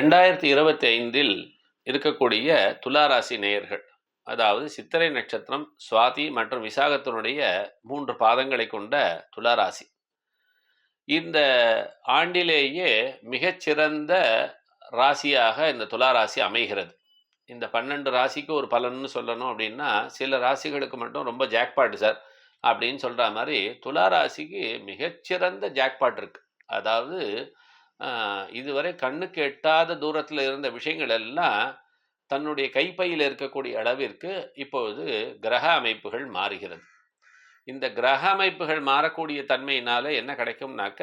2025இல் இருக்கக்கூடிய துலா ராசி நேயர்கள், அதாவது சித்திரை நட்சத்திரம், சுவாதி மற்றும் விசாகத்தினுடைய 3 பாதங்களை கொண்ட துலா ராசி. இந்த ஆண்டிலேயே மிகச்சிறந்த ராசியாக இந்த துலா ராசி அமைகிறது. இந்த 12 ராசிக்கு ஒரு பலன்னு சொல்லணும் அப்படின்னா, சில ராசிகளுக்கு மட்டும் ரொம்ப ஜாக்பாட் சார் அப்படின்னு சொல்ற மாரி, துலா ராசிக்கு மிகச்சிறந்த ஜாக்பாட் இருக்கு. அதாவது இதுவரை கண்ணுக்கு எட்டாத தூரத்துல இருந்த விஷயங்கள் எல்லாம் தன்னுடைய கைப்பையில் இருக்கக்கூடிய அளவிற்கு இப்பொழுது கிரக அமைப்புகள் மாறுகிறது. இந்த கிரக அமைப்புகள் மாறக்கூடிய தன்மையினால என்ன கிடைக்கும்னாக்க,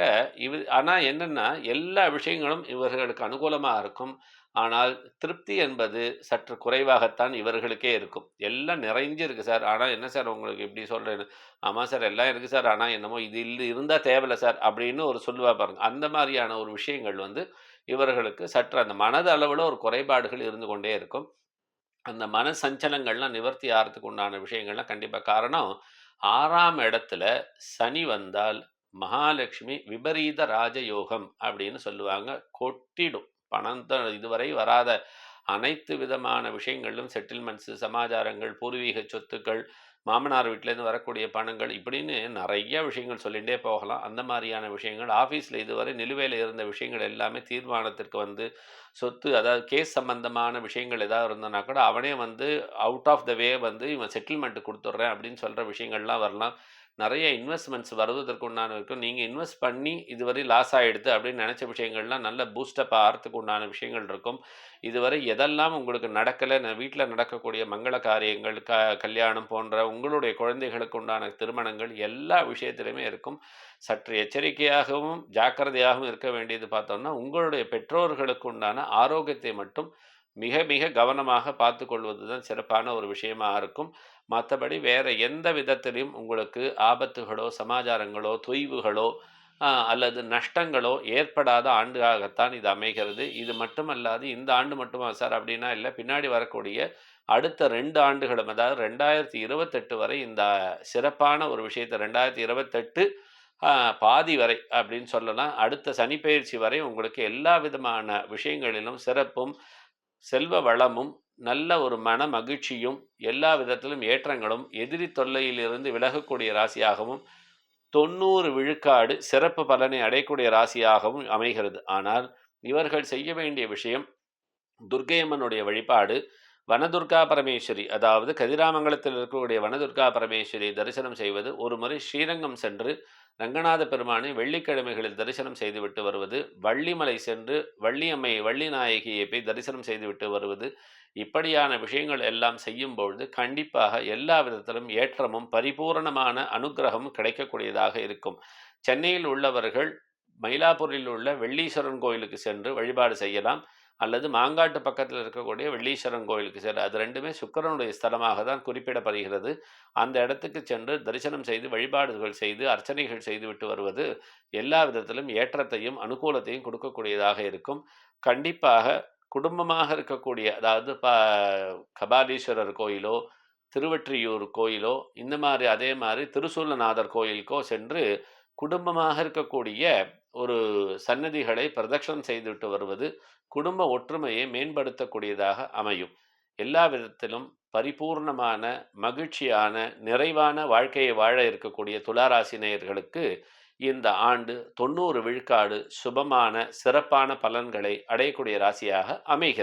ஆனா என்னன்னா, எல்லா விஷயங்களும் இவர்களுக்கு அனுகூலமா இருக்கும். ஆனால் திருப்தி என்பது சற்று குறைவாகத்தான் இவர்களுக்கே இருக்கும். எல்லாம் நிறைஞ்சிருக்கு சார். ஆனா என்ன சார் உங்களுக்கு இப்படி சொல்றேன்னு, ஆமா சார் எல்லாம் இருக்கு சார். ஆனா என்னமோ இது இருந்தா தேவையில்ல சார் அப்படின்னு ஒரு சொல்லுவா பாருங்க. அந்த மாதிரியான ஒரு விஷயங்கள் இவர்களுக்கு சற்று அந்த மனது அளவுல ஒரு குறைபாடுகள் இருந்து கொண்டே இருக்கும். அந்த மன சஞ்சலங்கள்லாம் நிவர்த்தி ஆகிறதுக்கு உண்டான விஷயங்கள்லாம் கண்டிப்பா காரணம், 6ஆம் இடத்துல சனி வந்தால் மகாலட்சுமி விபரீத ராஜயோகம் அப்படின்னு சொல்லுவாங்க. கொட்டிடும். பணம் தான் இதுவரை வராத அனைத்து விதமான விஷயங்களிலும் செட்டில்மெண்ட்ஸு, சமாச்சாரங்கள், பூர்வீக சொத்துக்கள், மாமனார் வீட்டிலேருந்து வரக்கூடிய பணங்கள் இப்படின்னு நிறைய விஷயங்கள் சொல்லிகிட்டே போகலாம். அந்த மாதிரியான விஷயங்கள் ஆஃபீஸில் இதுவரை நிலுவையில் இருந்த விஷயங்கள் எல்லாமே தீர்மானத்திற்கு சொத்து அதாவது கேஸ் சம்பந்தமான விஷயங்கள் ஏதாவது இருந்ததுனா கூட அவனே அவுட் ஆஃப் த வே இவன் செட்டில்மெண்ட் கொடுத்துட்றேன் அப்படின்னு சொல்கிற விஷயங்கள்லாம் வரலாம். நிறைய இன்வெஸ்ட்மெண்ட்ஸ் வருவதற்கு உண்டான இருக்கும். நீங்கள் இன்வெஸ்ட் பண்ணி இதுவரை லாஸ் ஆகிடுது அப்படின்னு நினச்ச விஷயங்கள்லாம் நல்ல பூஸ்டப் ஆகிறதுக்கு உண்டான விஷயங்கள் இருக்கும். இதுவரை எதெல்லாம் உங்களுக்கு நடக்கலை, வீட்டில் நடக்கக்கூடிய மங்கள காரியங்கள், கல்யாணம் போன்ற உங்களுடைய குழந்தைகளுக்கு உண்டான திருமணங்கள் எல்லா விஷயத்திலுமே இருக்கும். சற்று எச்சரிக்கையாகவும் ஜாக்கிரதையாகவும் இருக்க வேண்டியது பார்த்தோம்னா, உங்களுடைய பெற்றோர்களுக்கு உண்டான ஆரோக்கியத்தை மட்டும் மிக மிக கவனமாக பார்த்து கொள்வது தான் சிறப்பான ஒரு விஷயமா இருக்கும். மற்றபடி வேற எந்த விதத்திலையும் உங்களுக்கு ஆபத்துகளோ, சமாச்சாரங்களோ, தொய்வுகளோ அல்லது நஷ்டங்களோ ஏற்படாத ஆண்டாகத்தான் இது அமைகிறது. இது மட்டுமல்லாது இந்த ஆண்டு மட்டுமா சார் அப்படின்னா இல்லை, பின்னாடி வரக்கூடிய அடுத்த 2 ஆண்டுகளும், அதாவது 2028 வரை இந்த சிறப்பான ஒரு விஷயத்தை 2028 பாதி வரை அப்படின்னு சொல்லலாம். அடுத்த சனிப்பெயர்ச்சி வரை உங்களுக்கு எல்லா விதமான விஷயங்களிலும் சிறப்பும், செல்வ வளமும், நல்ல ஒரு மன மகிழ்ச்சியும், எல்லா விதத்திலும் ஏற்றங்களும், எதிரி தொல்லையிலிருந்து விலகக்கூடிய ராசியாகவும் 90 விழுக்காடு சிறப்பு பலனை அடையக்கூடிய ராசியாகவும் அமைகிறது. ஆனால் இவர்கள் செய்ய வேண்டிய விஷயம், துர்க்கையம்மனுடைய வழிபாடு, வனதுர்கா பரமேஸ்வரி, அதாவது கதிராமங்கலத்தில் இருக்கக்கூடிய வனதுர்கா பரமேஸ்வரி தரிசனம் செய்வது, ஒரு முறை ஸ்ரீரங்கம் சென்று ரங்கநாத பெருமானை வெள்ளிக்கிழமைகளில் தரிசனம் செய்துவிட்டு வருவது, வள்ளிமலை சென்று வள்ளியம்மை வள்ளி நாயகியை போய் தரிசனம் செய்துவிட்டு வருவது, இப்படியான விஷயங்கள் எல்லாம் செய்யும்பொழுது கண்டிப்பாக எல்லா விதத்திலும் ஏற்றமும் பரிபூரணமான அனுக்கிரகமும் கிடைக்கக்கூடியதாக இருக்கும். சென்னையில் உள்ளவர்கள் மயிலாப்பூரில் உள்ள வெள்ளீஸ்வரன் கோயிலுக்கு சென்று வழிபாடு செய்யலாம். அல்லது மாங்காட்டு பக்கத்தில் இருக்கக்கூடிய வெள்ளீஸ்வரன் கோயிலுக்கு சென்று, அது 2மே சுக்கிரனுடைய ஸ்தலமாக தான் குறிப்பிடப்படுகிறது. அந்த இடத்துக்கு சென்று தரிசனம் செய்து வழிபாடுகள் செய்து அர்ச்சனைகள் செய்துவிட்டு வருவது எல்லா விதத்திலும் ஏற்றத்தையும் அனுகூலத்தையும் கொடுக்கக்கூடியதாக இருக்கும். கண்டிப்பாக குடும்பமாக இருக்கக்கூடிய, அதாவது கபாலீஸ்வரர் கோயிலோ, திருவொற்றியூர் கோயிலோ, இந்த மாதிரி அதே மாதிரி திருசூலநாதர் கோயிலுக்கோ சென்று குடும்பமாக இருக்கக்கூடிய ஒரு சன்னதிகளை பிரதட்சணம் செய்துவிட்டு வருவது குடும்ப ஒற்றுமையை மேம்படுத்தக்கூடியதாக அமையும். எல்லா விதத்திலும் பரிபூர்ணமான, மகிழ்ச்சியான, நிறைவான வாழ்க்கையை வாழ இருக்கக்கூடிய துளாராசி நேயர்களுக்கு இந்த ஆண்டு 90 விழுக்காடு சுபமான, சிறப்பான பலன்களை அடையக்கூடிய ராசியாக அமைகிறது.